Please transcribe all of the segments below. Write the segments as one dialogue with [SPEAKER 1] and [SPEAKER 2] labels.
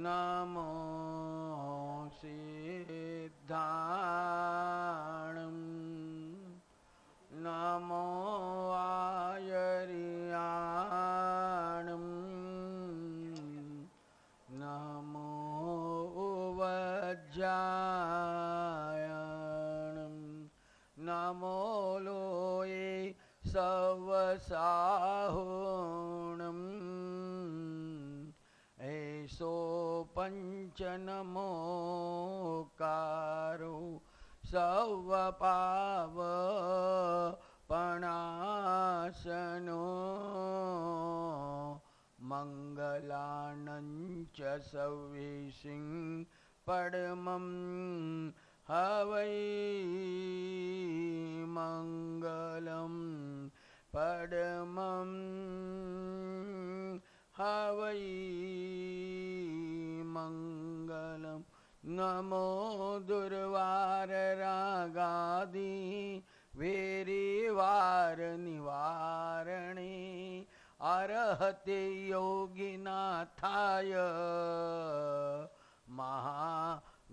[SPEAKER 1] नमो सिद्धाणं नमो आयर्याणं नमो वज्रायणं नमो लोये सवसाहुणम् ऐसो पंच नमोकारो सवपावपणासनो मंगलानंच सवेशिं परमं हवै मंगलम परमं हवै मंगलम। नमो दुर्वार रागादि वेरिवार निवारणे अर्हते योगिनाथाय महावीराय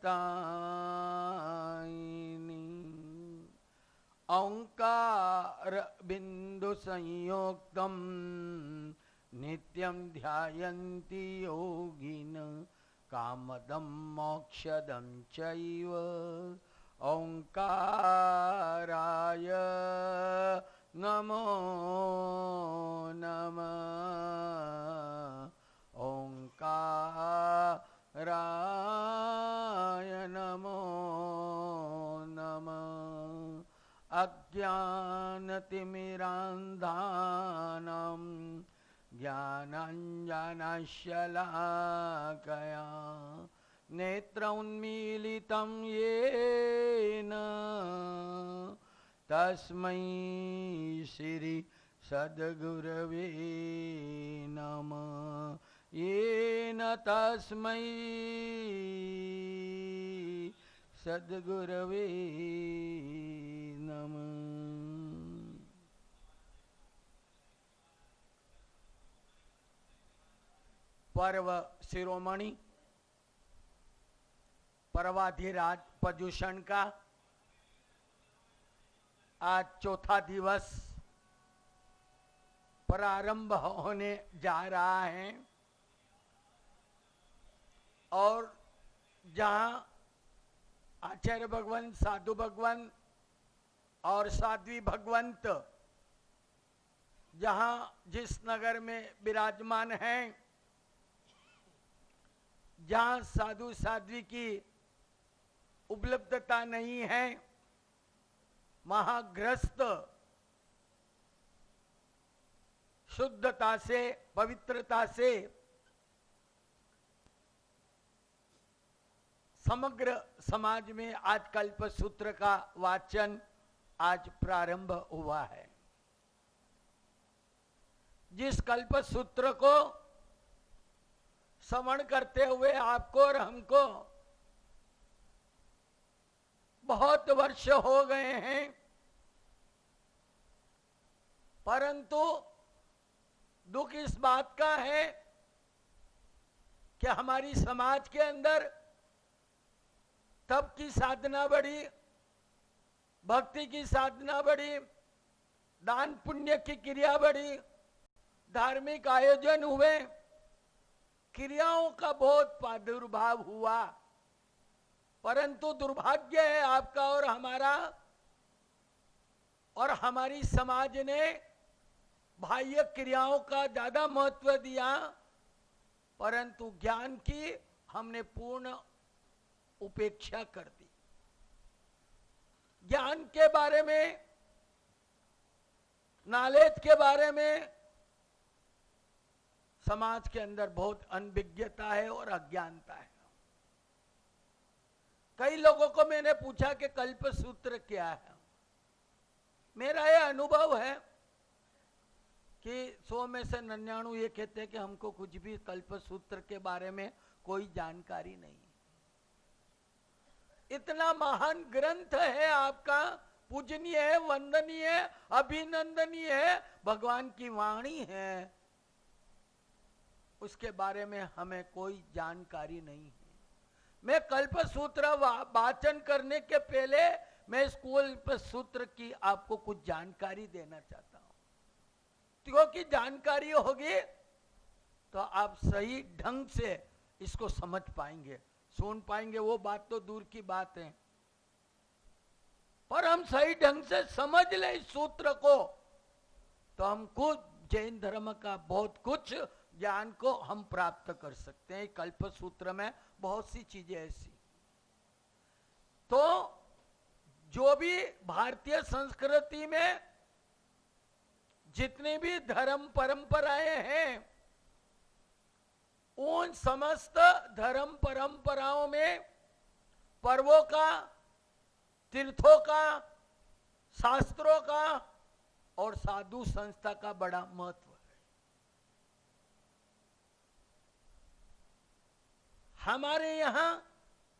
[SPEAKER 1] ताइनी। ओंकार बिंदु संयोक्तम नित्यं ध्यायन्ति योगिन कामदं मोक्षदं चैव ओंकाराय नमो नमः ओंकाराय नमो नमः। अज्ञानतिमिरान्धानां ज्ञानाञ्जनशलाकया नेत्रोन्मीलितं येन तस्मै श्री सद्गुरवे नमः। येन तस्मै सद्गुरवे नमः। पर्व शिरोमणि पर्वाधिराज पर्युषण का आज चौथा दिवस प्रारंभ होने जा रहा है और जहां आचार्य भगवान, साधु भगवान और साध्वी भगवंत जहां जिस नगर में विराजमान हैं, जहां साधु साध्वी की उपलब्धता नहीं है, महाग्रस्त शुद्धता से, पवित्रता से समग्र समाज में आज कल्प सूत्र का वाचन आज प्रारंभ हुआ है। जिस कल्प सूत्र को श्रवण करते हुए आपको और हमको बहुत वर्ष हो गए हैं, परंतु दुख इस बात का है कि हमारी समाज के अंदर तप की साधना बढ़ी, भक्ति की साधना बढ़ी, दान पुण्य की क्रिया बढ़ी, धार्मिक आयोजन हुए, क्रियाओं का बहुत प्रादुर्भाव हुआ, परंतु दुर्भाग्य है आपका और हमारा और हमारी समाज ने बाह्य क्रियाओं का ज्यादा महत्व दिया, परंतु ज्ञान की हमने पूर्ण उपेक्षा कर दी। ज्ञान के बारे में, नॉलेज के बारे में समाज के अंदर बहुत अनभिज्ञता है और अज्ञानता है। कई लोगों को मैंने पूछा कि कल्प सूत्र क्या है। मेरा यह अनुभव है कि 100 में से 99 ये कहते हैं कि हमको कुछ भी कल्प सूत्र के बारे में कोई जानकारी नहीं। इतना महान ग्रंथ है आपका पूजनीय है, वंदनीय है, अभिनंदनीय है, भगवान की वाणी है, उसके बारे में हमें कोई जानकारी नहीं है। मैं कल्प सूत्र वाचन करने के पहले मैं स्कूल सूत्र की आपको कुछ जानकारी देना चाहता हूं, क्योंकि जानकारी होगी तो आप सही ढंग से इसको समझ पाएंगे, सुन पाएंगे। वो बात तो दूर की बात है, पर हम सही ढंग से समझ ले इस सूत्र को तो हमको जैन धर्म का बहुत कुछ ज्ञान को हम प्राप्त कर सकते हैं। कल्प सूत्र में बहुत सी चीजें ऐसी, तो जो भी भारतीय संस्कृति में जितनी भी धर्म परंपराएं हैं, उन समस्त धर्म परंपराओं में पर्वों का, तीर्थों का, शास्त्रों का और साधु संस्था का बड़ा महत्व है। हमारे यहां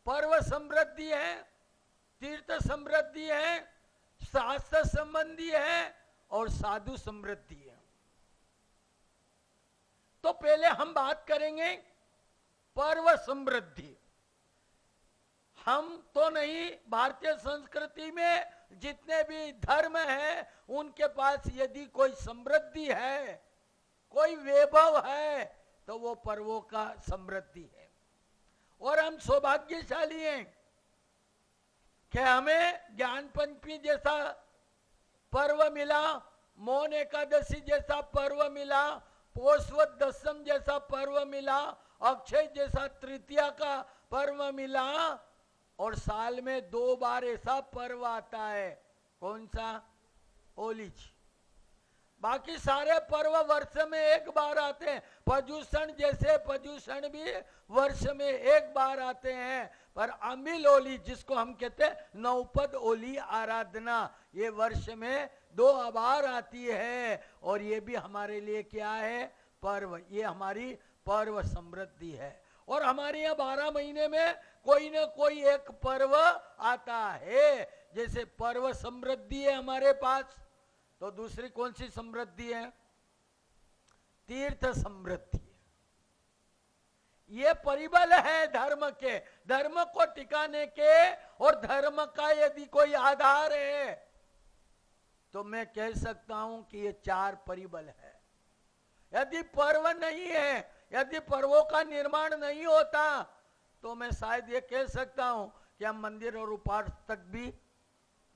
[SPEAKER 1] पर्व समृद्धि है, तीर्थ समृद्धि है, शास्त्र संबंधी है और साधु समृद्धि है। तो पहले हम बात करेंगे पर्व समृद्धि। हम तो नहीं, भारतीय संस्कृति में जितने भी धर्म हैं उनके पास यदि कोई समृद्धि है, कोई वैभव है, तो वो पर्वों का समृद्धि है। और हम सौभाग्यशाली हैं कि हमें ज्ञान पंचमी जैसा पर्व मिला, मौन एकादशी जैसा पर्व मिला, पोषवत दशम जैसा पर्व मिला, अक्षय जैसा तृतीया का पर्व मिला, और साल में 2 बार ऐसा पर्व आता है। कौन सा? होली जी। बाकी सारे पर्व वर्ष में एक बार आते हैं। पर्युषण जैसे पर्युषण भी वर्ष में एक बार आते हैं, पर अमिल होली जिसको हम कहते हैं नवपद होली आराधना, ये वर्ष में 2 बार आती है। और ये भी हमारे लिए क्या है? पर्व। ये हमारी पर्व समृद्धि है। और हमारे यहाँ 12 महीने में कोई न कोई एक पर्व आता है। जैसे पर्व समृद्धि है हमारे पास, तो दूसरी कौन सी समृद्धि है? तीर्थ समृद्धि। ये परिबल है धर्म के, धर्म को टिकाने के। और धर्म का यदि कोई आधार है तो मैं कह सकता हूं कि ये 4 परिबल है। यदि पर्व नहीं है, यदि पर्वों का निर्माण नहीं होता, तो मैं शायद ये कह सकता हूं कि हम मंदिर और उपास तक भी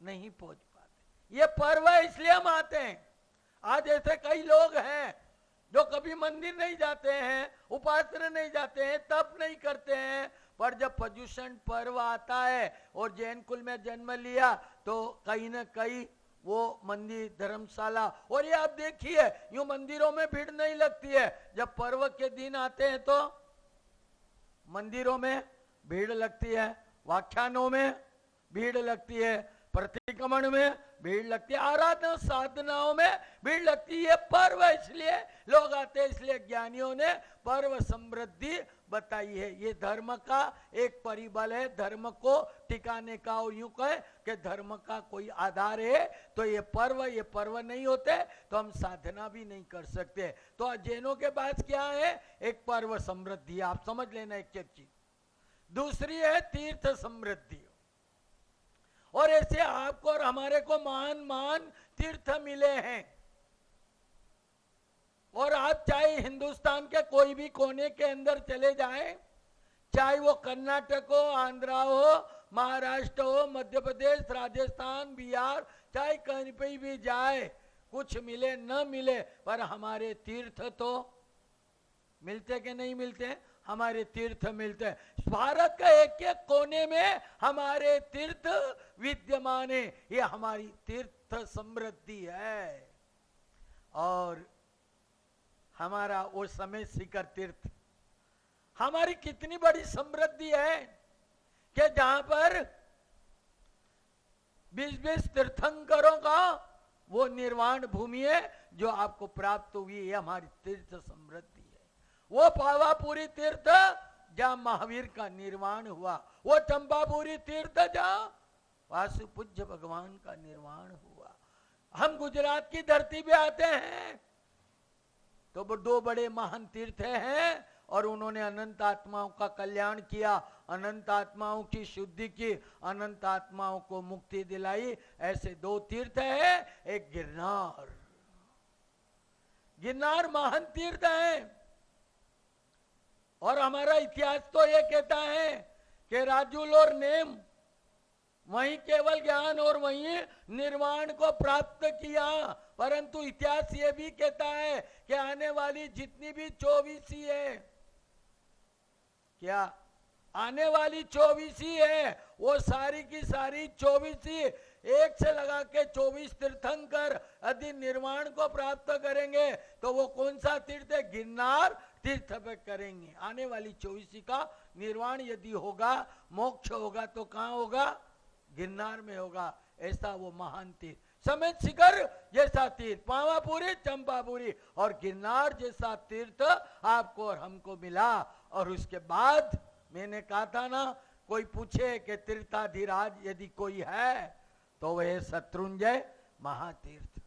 [SPEAKER 1] नहीं पहुंच पाते। ये पर्व है इसलिए हम आते हैं। आज ऐसे कई लोग हैं जो कभी मंदिर नहीं जाते हैं, उपासना नहीं जाते हैं, तप नहीं करते हैं, पर जब पर्युषण पर्व आता है और जैन कुल में जन्म लिया तो कहीं न कहीं वो मंदिर, धर्मशाला, और ये आप देखिए यूं मंदिरों में भीड़ नहीं लगती है। जब पर्व के दिन आते हैं तो मंदिरों में भीड़ लगती है, व्याख्यानों में भीड़ लगती है, प्रतिक्रमण में भीड़ लगती है, आराधना साधनाओं में भीड़ लगती है। पर्व इसलिए लोग आते हैं, इसलिए ज्ञानियों ने पर्व समृद्धि बताई है। ये धर्म का एक परिबल है, धर्म को टिकाने का। और यूं कहे कि धर्म का कोई आधार है तो ये पर्व नहीं होते तो हम साधना भी नहीं कर सकते। तो जैनों के पास क्या है? एक पर्व समृद्धि। आप समझ लेना एक चीज। दूसरी है तीर्थ समृद्धि। और ऐसे आपको और हमारे को महान तीर्थ मिले हैं। और आप चाहे हिंदुस्तान के कोई भी कोने के अंदर चले जाएं, चाहे वो कर्नाटक हो, आंध्रा हो, महाराष्ट्र हो, मध्य प्रदेश, राजस्थान, बिहार, चाहे कहीं पे भी जाए, कुछ मिले न मिले, पर हमारे तीर्थ तो मिलते कि नहीं मिलते? हमारे तीर्थ मिलते हैं। भारत का एक एक कोने में हमारे तीर्थ विद्यमान है। ये हमारी तीर्थ समृद्धि है। और हमारा वो समय शिखर तीर्थ हमारी कितनी बड़ी समृद्धि है कि जहां पर 20-20 तीर्थंकरों का वो निर्वाण भूमि है जो आपको प्राप्त हुई है। हमारी तीर्थ समृद्धि है। वो पावापुरी तीर्थ जहां महावीर का निर्वाण हुआ, वो चंपापुरी तीर्थ जहां वासुपूज्य भगवान का निर्वाण हुआ। हम गुजरात की धरती पे आते हैं तो वो दो बड़े महान तीर्थ हैं और उन्होंने अनंत आत्माओं का कल्याण किया, अनंत आत्माओं की शुद्धि की, अनंत आत्माओं को मुक्ति दिलाई। ऐसे दो तीर्थ है, एक गिरनार, गिरनार महान तीर्थ है। और हमारा इतिहास तो ये कहता है कि राजुल और नेम वहीं केवल ज्ञान और वहीं निर्वाण को प्राप्त किया, परंतु इतिहास ये भी कहता है कि आने वाली जितनी भी 24 है, क्या आने वाली 24 है, वो सारी की सारी 24 एक से लगा के 24 तीर्थंकर यदि निर्वाण को प्राप्त करेंगे तो वो कौन सा तीर्थ है? गिरनार तीर्थ पे करेंगे। आने वाली 24 का निर्वाण यदि होगा, मोक्ष होगा, तो कहाँ होगा? गिरनार में होगा। ऐसा वो महान तीर्थ, समेत शिखर जैसा तीर्थ, पावापुरी, चंपापुरी और गिरनार जैसा तीर्थ आपको और हमको मिला। और उसके बाद मैंने कहा था ना, कोई पूछे कि तीर्थाधिराज यदि कोई है तो वह शत्रुंजय महातीर्थ।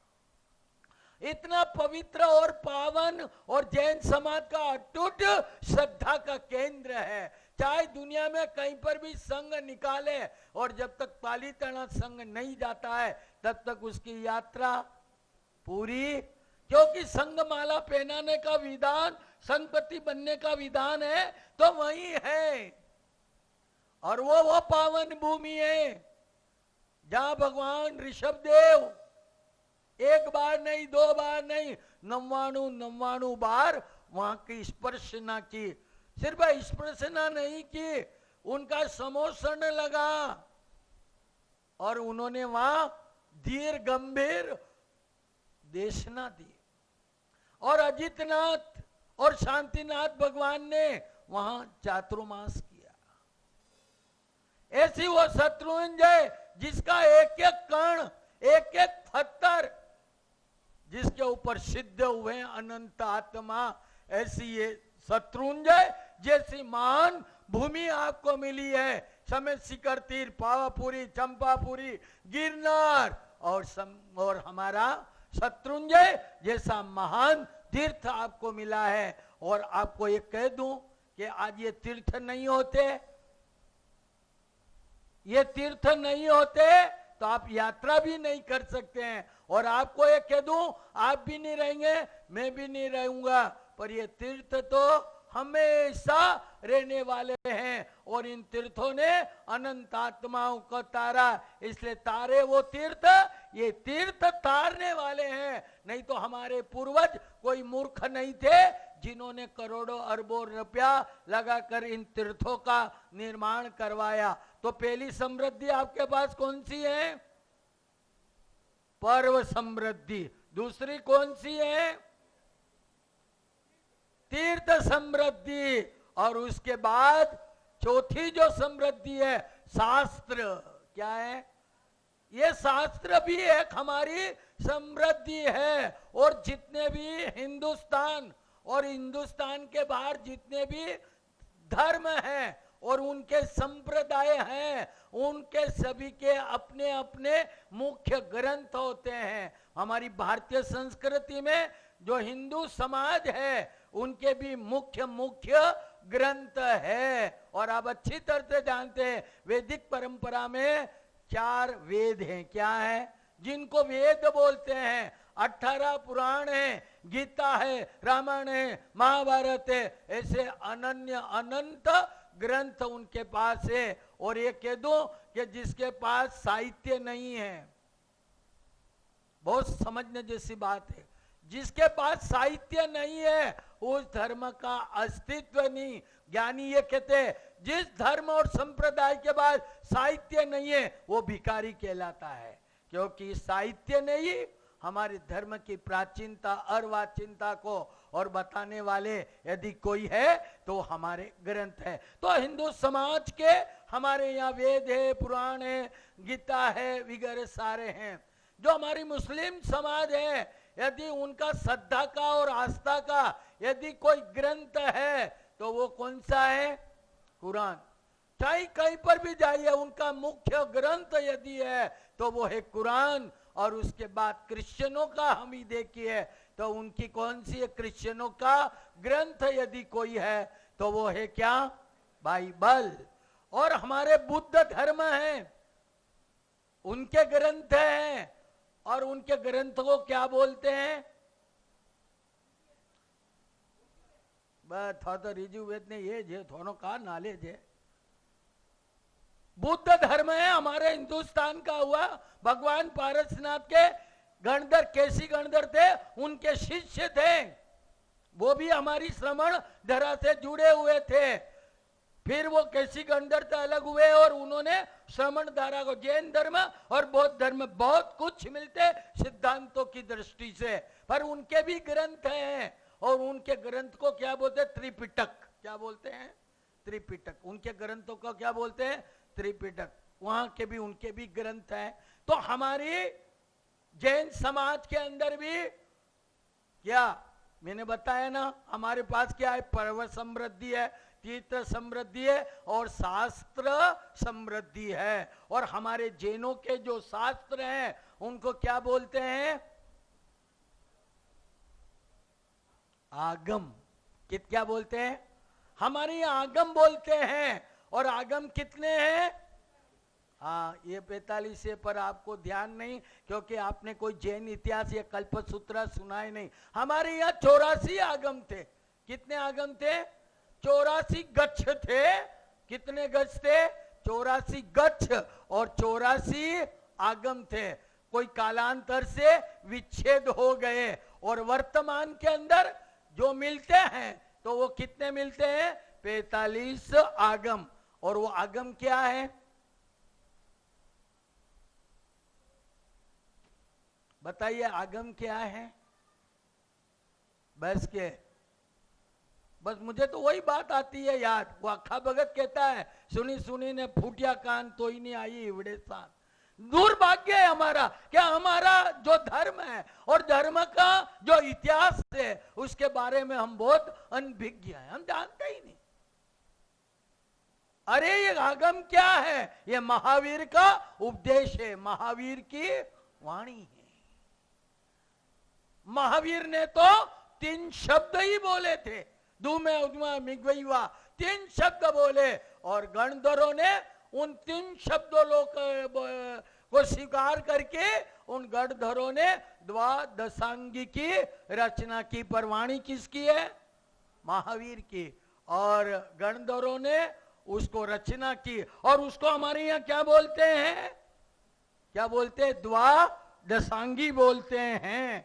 [SPEAKER 1] इतना पवित्र और पावन और जैन समाज का अटूट श्रद्धा का केंद्र है। चाहे दुनिया में कहीं पर भी संघ निकाले और जब तक पालीताना संघ नहीं जाता है तब तक उसकी यात्रा पूरी, क्योंकि संघ माला पहनाने का विधान, संघपति बनने का विधान है तो वही है। और वो पावन भूमि है जहां भगवान ऋषभदेव एक बार नहीं, दो बार नहीं, 99 बार वहां की स्पर्शना की। सिर्फ स्पर्शना नहीं की, उनका समोषण लगा और उन्होंने वहां धीर गंभीर देशना दी। और अजितनाथ और शांतिनाथ भगवान ने वहां चातुर्मास किया। ऐसी वो शत्रुंजय जिसका एक एक कण, एक एक पत्थर जिसके ऊपर सिद्ध हुए अनंत आत्मा, ऐसी ये शत्रुंजय जैसी महान भूमि आपको मिली है। समेत शिखर तीर्थ, पावापुरी, चंपापुरी, गिरनार और हमारा शत्रुंजय जैसा महान तीर्थ आपको मिला है। और आपको ये कह दूं कि आज ये तीर्थ नहीं होते, ये तीर्थ नहीं होते तो आप यात्रा भी नहीं कर सकते हैं। और आपको ये कह दूं, आप भी नहीं रहेंगे, मैं भी नहीं रहूंगा, पर ये तीर्थ तो हमेशा रहने वाले हैं। और इन तीर्थों ने अनंत आत्माओं को तारा, इसलिए तारे वो तीर्थ, ये तीर्थ तारने वाले हैं। नहीं तो हमारे पूर्वज कोई मूर्ख नहीं थे जिन्होंने करोड़ों अरबों रुपया लगाकर इन तीर्थों का निर्माण करवाया। तो पहली समृद्धि आपके पास कौन सी है? पर्व समृद्धि। दूसरी कौन सी है? तीर्थ समृद्धि। और उसके बाद चौथी जो समृद्धि है, शास्त्र। क्या है? ये शास्त्र भी एक हमारी समृद्धि है। और जितने भी हिंदुस्तान और हिंदुस्तान के बाहर जितने भी धर्म हैं और उनके संप्रदाय हैं, उनके सभी के अपने अपने मुख्य ग्रंथ होते हैं। हमारी भारतीय संस्कृति में जो हिंदू समाज है उनके भी मुख्य मुख्य ग्रंथ है। और आप अच्छी तरह से जानते हैं वैदिक परंपरा में 4 वेद हैं। क्या है? जिनको वेद बोलते हैं। 18 पुराण है, गीता है, रामायण है, महाभारत है। ऐसे अनन्य अनंत ग्रंथ उनके पास है। और ये कह दो कि जिसके पास साहित्य नहीं है, बहुत समझने जैसी बात है, जिसके पास साहित्य नहीं है उस धर्म का अस्तित्व नहीं। ज्ञानी ये कहते हैं जिस धर्म और संप्रदाय के पास साहित्य नहीं है वो भिखारी कहलाता है। क्योंकि साहित्य नहीं हमारे धर्म की प्राचीनता अर्वाचीनता को और बताने वाले यदि कोई है तो हमारे ग्रंथ है। तो हिंदू समाज के हमारे यहाँ वेद है, पुराण है, गीता है, वगैरह सारे हैं। जो हमारी मुस्लिम समाज है यदि उनका श्रद्धा का और आस्था का यदि कोई ग्रंथ है तो वो कौन सा है? कुरान। चाहे कहीं पर भी जाइए, उनका मुख्य ग्रंथ यदि है तो वो है कुरान। और उसके बाद क्रिश्चियनों का हम ही देखिए तो उनकी कौन सी है, क्रिश्चियनों का ग्रंथ यदि कोई है तो वो है क्या, बाइबल। और हमारे बुद्ध धर्म है, उनके ग्रंथ हैं, और उनके ग्रंथ को क्या बोलते हैं, बस था तो रिजु वेद ने ये जे थोनो का नॉलेज है। बुद्ध धर्म है हमारे हिंदुस्तान का हुआ। भगवान पारसनाथ के गणधर, केसी गणधर थे, उनके शिष्य थे, वो भी हमारी श्रमण धरा से जुड़े हुए थे। फिर वो केसी गणधर से अलग हुए और उन्होंने श्रमण धारा को, जैन धर्म और बौद्ध धर्म बहुत कुछ मिलते सिद्धांतों की दृष्टि से, पर उनके भी ग्रंथ हैं। और उनके ग्रंथ को क्या बोलते हैं, त्रिपिटक। क्या बोलते हैं, त्रिपिटक। उनके ग्रंथों को क्या बोलते हैं, त्रिपिटक। वहां के भी उनके भी ग्रंथ हैं। तो हमारी जैन समाज के अंदर भी क्या मैंने बताया ना, हमारे पास क्या है, पर्वत समृद्धि है, तीर्थ समृद्धि है और शास्त्र समृद्धि है। और हमारे जैनों के जो शास्त्र हैं उनको क्या बोलते हैं, आगम। क्या बोलते हैं, हमारे यहाँ आगम बोलते हैं। और आगम कितने हैं, हाँ ये 45 है, पर आपको ध्यान नहीं क्योंकि आपने कोई जैन इतिहास या कल्पसूत्र सुना ही नहीं। हमारे यहाँ 84 आगम थे। कितने आगम थे, 84 गच्छ थे। कितने गच्छ थे, 84 गच्छ और 84 आगम थे। कोई कालांतर से विच्छेद हो गए और वर्तमान के अंदर जो मिलते हैं तो वो कितने मिलते हैं, 45 आगम। और वो आगम क्या है, बताइए आगम क्या है, बस के बस मुझे तो वही बात आती है याद। वो अखा भगत कहता है, सुनी सुनी ने फूटिया कान तो ही नहीं आई इवड़े साथ। दुर्भाग्य है हमारा, क्या हमारा जो धर्म है और धर्म का जो इतिहास है उसके बारे में हम बहुत अनभिज्ञ हैं, हम जानते ही नहीं। अरे ये आगम क्या है, ये महावीर का उपदेश है, महावीर की वाणी है। महावीर ने तो 3 शब्द ही बोले थे, दुमे उदमा मिगवैवा, 3 शब्द बोले। और गणधरों ने उन 3 शब्दों को स्वीकार करके उन गणधरों ने द्वादशांगी की रचना की। पर वाणी किसकी है, महावीर की। और गणधरों ने उसको रचना की और उसको हमारे यहाँ क्या बोलते हैं, क्या बोलते हैं, द्वादशांगी बोलते हैं।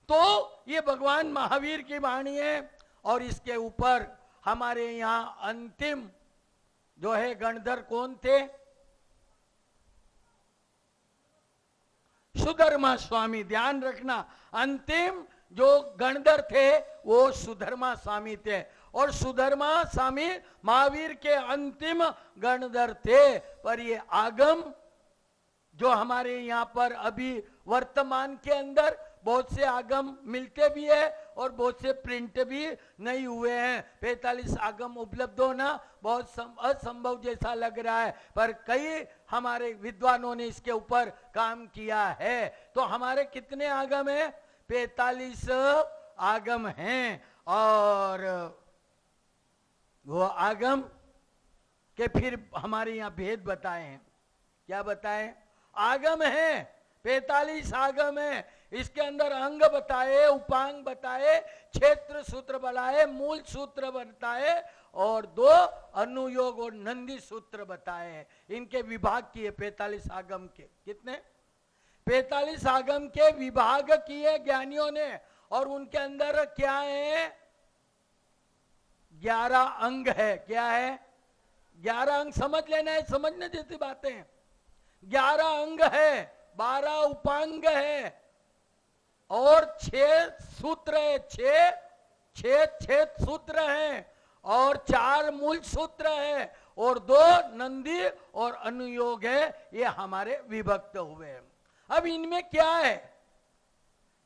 [SPEAKER 1] तो ये भगवान महावीर की वाणी है। और इसके ऊपर हमारे यहाँ अंतिम जो है गणधर कौन थे, सुधर्मा स्वामी। ध्यान रखना, अंतिम जो गणधर थे वो सुधर्मा स्वामी थे। और सुधर्मा स्वामी महावीर के अंतिम गणधर थे। पर ये आगम जो हमारे यहाँ पर अभी वर्तमान के अंदर बहुत से आगम मिलते भी है और बहुत से प्रिंट भी नहीं हुए हैं। 45 आगम उपलब्ध होना बहुत असंभव जैसा लग रहा है, पर कई हमारे विद्वानों ने इसके ऊपर काम किया है। तो हमारे कितने आगम हैं, 45 आगम हैं। और वो आगम के फिर हमारे यहाँ भेद बताए हैं। क्या बताए, आगम है 45 आगम है। इसके अंदर अंग बताए, उपांग बताए, क्षेत्र सूत्र बताए, मूल सूत्र बताए और 2 अनुयोग और नंदी सूत्र बताए। इनके विभाग किए 45 आगम के। कितने, 45 आगम के विभाग किए ज्ञानियों ने। और उनके अंदर क्या है, 11 अंग है। क्या है, 11 अंग। समझ लेना है, समझने जैसी बातें। 11 अंग है, 12 उपांग है और 6 सूत्र है, 6 सूत्र हैं और 4 मूल सूत्र है और 2 नंदी और अनुयोग है। ये हमारे विभक्त हुए हैं। अब इनमें क्या है,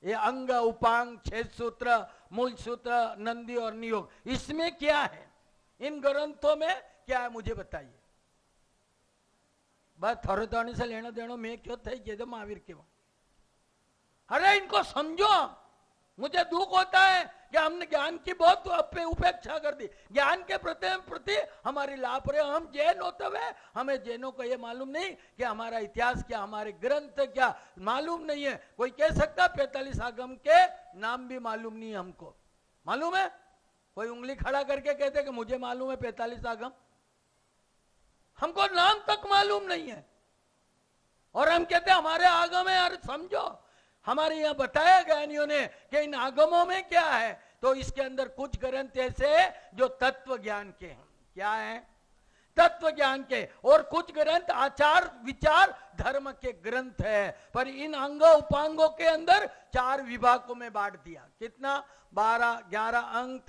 [SPEAKER 1] ये अंग उपांग 6 सूत्र मूल सूत्र नंदी और नियोग, इसमें क्या है, इन ग्रंथों में क्या है मुझे बताइए। बस थोड़े थोड़े से लेना देना मैं क्यों थे ये तो महावीर के वहां। अरे इनको समझो, मुझे दुख होता है कि हमने ज्ञान की बहुत उपेक्षा कर दी, ज्ञान के प्रति हमारी लापरवाही। हम जैन होते हुए हमें जैनों को यह मालूम नहीं कि हमारा इतिहास क्या, हमारे ग्रंथ क्या मालूम नहीं है। कोई कह सकता 45 आगम के नाम भी मालूम नहीं है हमको। मालूम है? कोई उंगली खड़ा करके कहते कि मुझे मालूम है 45 आगम, हमको नाम तक मालूम नहीं है। और हम कहते हमारे आगम है। यार समझो, हमारे यहां बताया ज्ञानियों ने कि इन आगमों में क्या है, तो इसके अंदर कुछ ग्रंथ ऐसे जो तत्व ज्ञान के हैं। क्या है? तत्व ज्ञान के। और कुछ ग्रंथ आचार विचार धर्म के ग्रंथ है। पर इन अंग उपांगों के अंदर 4 विभागों में बांट दिया। कितना? 11 अंग,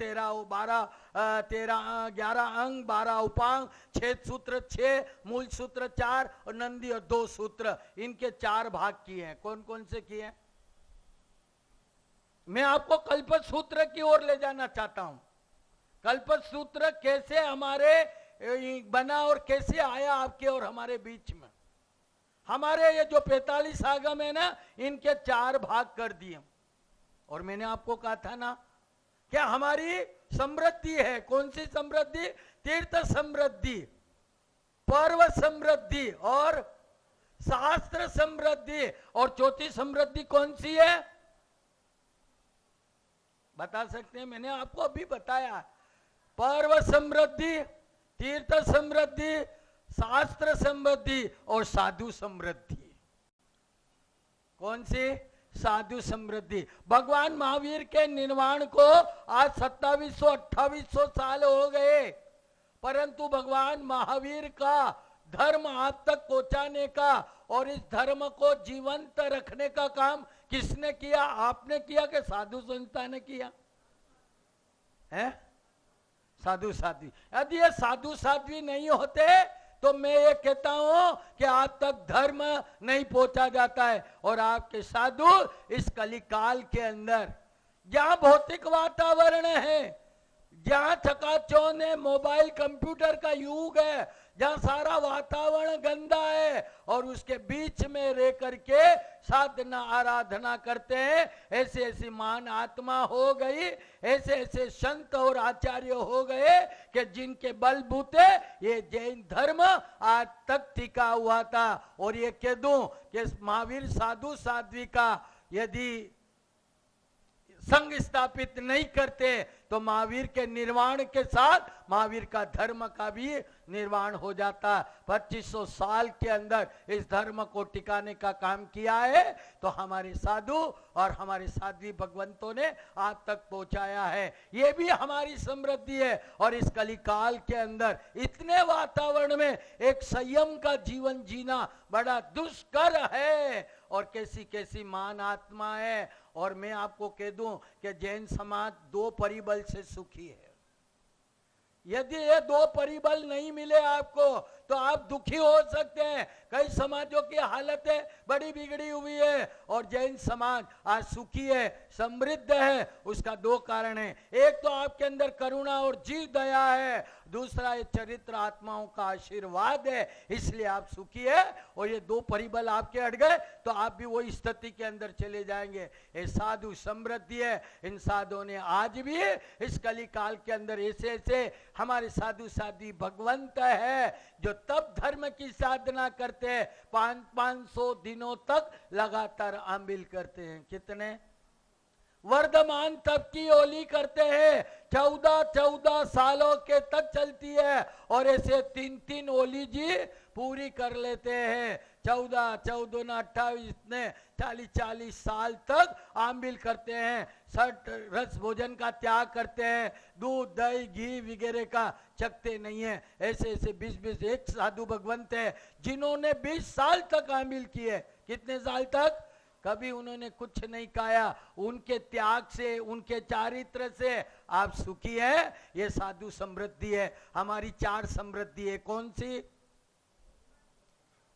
[SPEAKER 1] 11 अंग, 12 उपांग, 6 सूत्र 6, मूल सूत्र 4 और नंदी और 2 सूत्र, इनके 4 भाग किए हैं। कौन कौन से किए हैं? मैं आपको कल्प सूत्र की ओर ले जाना चाहता हूं। कल्प सूत्र कैसे हमारे बना और कैसे आया आपके और हमारे बीच में। हमारे ये जो 45 आगम है ना, इनके 4 भाग कर दिए। और मैंने आपको कहा था ना, क्या हमारी समृद्धि है। कौन सी समृद्धि? तीर्थ समृद्धि, पर्व समृद्धि और शास्त्र समृद्धि। और चौथी समृद्धि कौन सी है? बता सकते हैं? मैंने आपको अभी बताया, पर्व समृद्धि, तीर्थ समृद्धि, शास्त्र समृद्धि और साधु समृद्धि। कौन सी? साधु समृद्धि। भगवान महावीर के निर्माण को आज 2700-2800 साल हो गए, परंतु भगवान महावीर का धर्म आप तक पहुंचाने का और इस धर्म को जीवंत रखने का काम किसने किया? आपने किया कि साधु संस्था ने किया है? साधु साध्वी। यदि ये साधु साध्वी नहीं होते तो मैं ये कहता हूं कि आप तक धर्म नहीं पहुंचा जाता है। और आपके साधु इस कलिकाल के अंदर, जहां भौतिक वातावरण है, जहां चकाचौंध है, मोबाइल कंप्यूटर का युग है, जहां सारा वातावरण गंदा है, और उसके बीच में रह करके साधना आराधना करते हैं, ऐसे ऐसी महान आत्मा हो गई, ऐसे ऐसे संत और आचार्य हो गए कि जिनके बलबूते ये जैन धर्म आज तक टिका हुआ था। और ये कह दूं कि महावीर साधु साध्वी का यदि संग स्थापित नहीं करते तो महावीर के निर्माण के साथ महावीर का धर्म का भी निर्माण हो जाता। 2500 साल के अंदर इस धर्म को टिकाने का काम किया है, तो हमारे साधु और हमारे साध्वी भगवंतों ने आप तक पहुंचाया है। ये भी हमारी समृद्धि है। और इस कलिकाल के अंदर इतने वातावरण में एक संयम का जीवन जीना बड़ा दुष्कर है। और कैसी कैसी महान आत्मा है। और मैं आपको कह दूं कि जैन समाज 2 परिबल से सुखी है। यदि ये 2 परिबल नहीं मिले आपको तो आप दुखी हो सकते हैं। कई समाजों की हालत है बड़ी बिगड़ी हुई है, और जैन समाज आज सुखी है, समृद्ध है। उसका 2 कारण है। एक तो आपके अंदर करुणा और जीव दया है, दूसरा ये चरित्र आत्माओं का आशीर्वाद है, इसलिए आप सुखी है। और ये 2 परिबल आपके हट गए तो आप भी वही स्थिति के अंदर चले जाएंगे। ये साधु समृद्धि है। इन साधुओं ने आज भी इस कलिकाल के अंदर ऐसे ऐसे हमारे साधु साध्वी भगवंत है जो तब धर्म की साधना करते हैं, 500 दिनों तक लगातार आंबिल करते हैं। कितने? वर्धमान तप की होली करते हैं, 14 सालों के तक चलती है। और ऐसे 3 होली जी पूरी कर लेते हैं। 14 28 इतने 40 साल तक आंबिल करते हैं, सट रस भोजन का त्याग करते हैं, दूध दही घी वगैरह का चखते नहीं है। ऐसे ऐसे 20 एक साधु भगवंत है जिन्होंने 20 साल तक आंबिल किए। कितने साल तक? कभी उन्होंने कुछ नहीं खाया। उनके त्याग से, उनके चारित्र से आप सुखी हैं। ये साधु समृद्धि है। हमारी 4 समृद्धि है। कौन सी?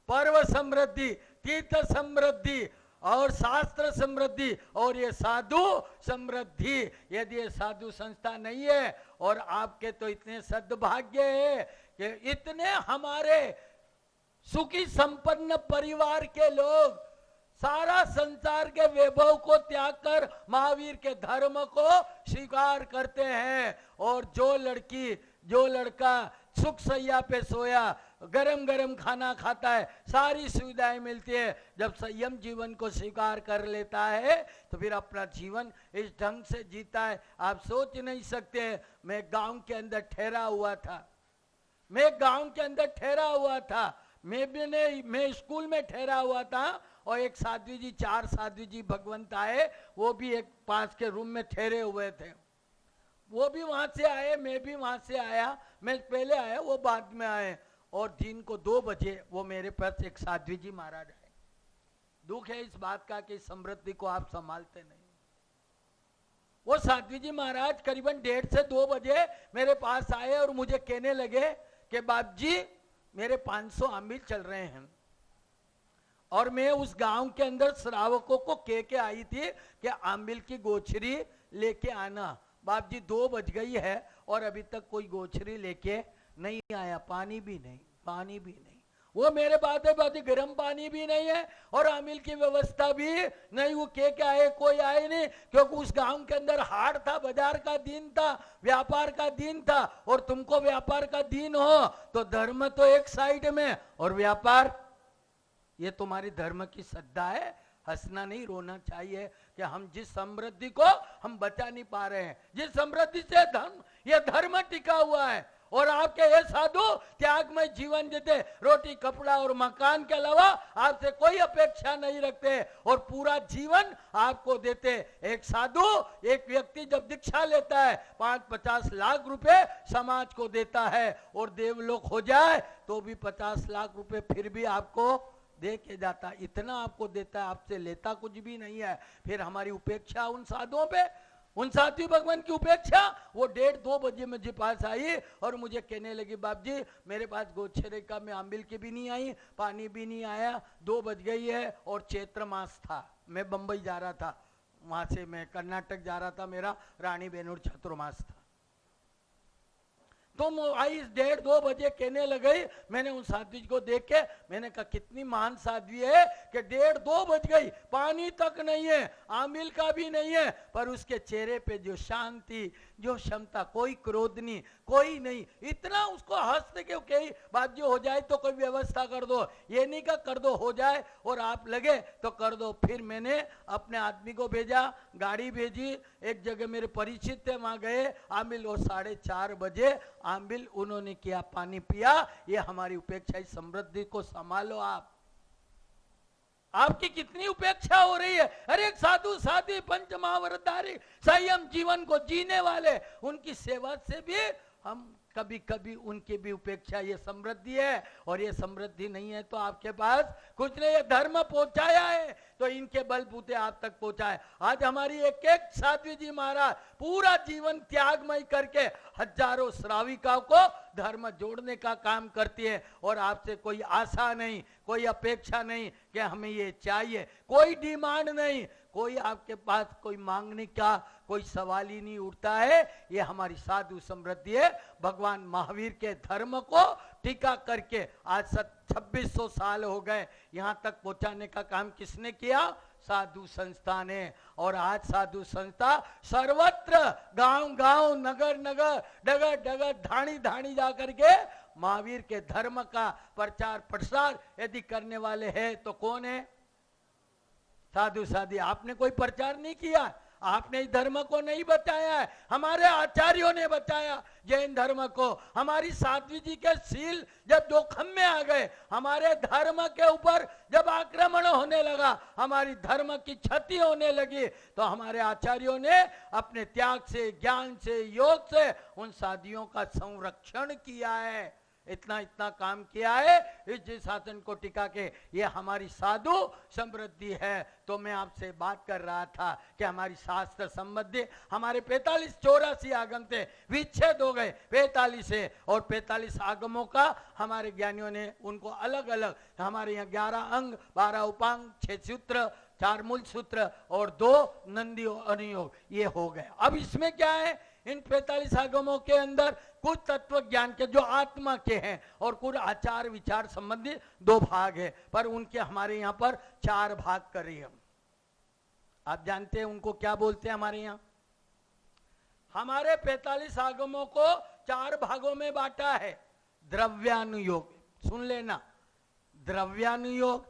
[SPEAKER 1] पर्व समृद्धि, तीर्थ समृद्धि और शास्त्र समृद्धि और ये साधु समृद्धि। यदि ये साधु संस्था नहीं है, और आपके तो इतने सद्भाग्य है कि इतने हमारे सुखी संपन्न परिवार के लोग सारा संसार के वैभव को त्याग कर महावीर के धर्म को स्वीकार करते हैं। और जो लड़का सुख सैया पे सोया, गरम गरम खाना खाता है, सारी सुविधाएं मिलती है, जब संयम जीवन को स्वीकार कर लेता है तो फिर अपना जीवन इस ढंग से जीता है। आप सोच नहीं सकते। मैं गांव के अंदर ठहरा हुआ था, मैं स्कूल में ठहरा हुआ था और एक साध्वी जी, 4 साध्वी जी भगवंत आए, वो भी एक पास के रूम में ठहरे हुए थे। वो भी वहां से आए, मैं भी वहां से आया। मैं पहले आया, वो बाद में आए। और दिन को 2 बजे वो मेरे पास एक साध्वी जी महाराज आए। दुख है इस बात का कि समृद्धि को आप संभालते नहीं। वो साध्वी जी महाराज करीबन 1:30 से 2 बजे मेरे पास आए और मुझे कहने लगे कि बाप जी मेरे 500 आमिल चल रहे हैं और मैं उस गांव के अंदर श्रावकों को कह के आई थी कि आमिल की गोछरी लेके आना। बाप जी 2 बज गई है और अभी तक कोई गोछरी लेके नहीं आया, पानी भी नहीं। वो मेरे बात गर्म पानी भी नहीं है और आमिल की व्यवस्था भी नहीं। वो के आए, कोई आए नहीं, क्योंकि उस गांव के अंदर हाट था, बाजार का दिन था, व्यापार का दिन था। और तुमको व्यापार का दिन हो तो धर्म तो एक साइड में और व्यापार, ये तुम्हारी धर्म की श्रद्धा है। हंसना नहीं, रोना चाहिए कि हम जिस समृद्धि को हम बचा नहीं पा रहे हैं, जिस समृद्धि से ये धर्म टिका हुआ है। और आपके ये साधु त्यागमय जीवन जीते, रोटी कपड़ा और मकान के अलावा आपसे कोई अपेक्षा नहीं रखते और पूरा जीवन आपको देते। एक साधु, एक व्यक्ति जब दीक्षा लेता है 5-50 लाख रुपए समाज को देता है और देवलोक हो जाए तो भी 50 लाख रुपए फिर भी आपको दे के जाता। इतना आपको देता है, आपसे लेता कुछ भी नहीं है। फिर हमारी उपेक्षा उन साधुओं पे, उन साध्वी भगवान की उपेक्षा। वो 1:30-2 बजे मुझे पास आई और मुझे कहने लगी बाप जी मेरे पास गोछरे का में आमिल की भी नहीं आई, पानी भी नहीं आया, 2 बज गई है और चैत्र मास था। मैं बंबई जा रहा था, वहां से मैं कर्नाटक जा रहा था, मेरा रानी बेनूर चातुर्मास था। तो आई 1:30-2 बजे कहने लगी। मैंने उन साध्वी को देख के मैंने कहा कितनी महान साध्वी है कि 1:30-2 बज गई, पानी तक नहीं है, आमिल का भी नहीं है, पर उसके चेहरे पे जो शांति, जो क्षमता, कोई क्रोध नहीं, कोई नहीं। इतना उसको हंसते के कही बात जो हो जाए तो कोई व्यवस्था कर दो, ये नहीं का कर दो, हो जाए और आप लगे तो कर दो। फिर मैंने अपने आदमी को भेजा, गाड़ी भेजी, एक जगह मेरे परिचित थे, वहां गए आमिल। और 4:30 बजे आमिल उन्होंने किया, पानी पिया। ये हमारी उपेक्षा, समृद्धि को संभालो। आपकी कितनी उपेक्षा हो रही है। अरे एक साधु साध्वी पंच महाव्रतधारी संयम जीवन को जीने वाले, उनकी सेवा से भी हम कभी कभी उनकी भी उपेक्षा। ये समृद्धि है और ये समृद्धि नहीं है तो आपके पास कुछ नहीं। ये धर्म पहुंचाया है तो इनके बलबूते आप तक पहुंचा है। आज हमारी एक एक साध्वी जी महाराज पूरा जीवन त्यागमय करके हजारों श्राविकाओं को धर्म जोड़ने का काम करती है। और आपसे कोई आशा नहीं, कोई अपेक्षा नहीं कि हमें ये चाहिए, कोई डिमांड नहीं, कोई आपके पास कोई मांगने का कोई सवाल ही नहीं उठता है। ये हमारी साधु समृद्धि है। भगवान महावीर के धर्म को टीका करके आज 2600 साल हो गए, यहां तक पहुंचाने का काम किसने किया? साधु संस्था ने। और आज साधु संस्था सर्वत्र, गांव गांव, नगर नगर, डगर डगर, धाणी धाणी जाकर के महावीर के धर्म का प्रचार प्रसार यदि करने वाले हैं तो कौन है? साधु साधी। आपने कोई प्रचार नहीं किया, आपने इस धर्म को नहीं बताया है, हमारे आचार्यों ने बताया जैन धर्म को। हमारी साध्वी जी के सील जब जोखिम में आ गए, हमारे धर्म के ऊपर जब आक्रमण होने लगा, हमारी धर्म की क्षति होने लगी, तो हमारे आचार्यों ने अपने त्याग से, ज्ञान से, योग से उन साधियों का संरक्षण किया है। इतना इतना काम किया है इस शासन को टिका के। ये हमारी साधु समृद्धि है। तो मैं आपसे बात कर रहा था कि हमारी शास्त्र संबंधी हमारे 45-84 आगम थे, विच्छेद हो गए 45 से, और 45 आगमों का हमारे ज्ञानियों ने उनको अलग अलग, हमारे यहाँ 11 अंग, 12 उपांग, 6 सूत्र, 4 मूल सूत्र और 2 नंदी अनुयोग, ये हो गए। अब इसमें क्या है इन 45 आगमों के अंदर कुछ तत्व ज्ञान के जो आत्मा के हैं और कुछ आचार विचार संबंधी 2 भाग है, पर उनके हमारे यहाँ पर 4 भाग करिए हम। आप जानते हैं उनको क्या बोलते हैं हमारे यहाँ? हमारे 45 आगमों को 4 भागों में बांटा है। द्रव्यानुयोग, सुन लेना, द्रव्यानुयोग,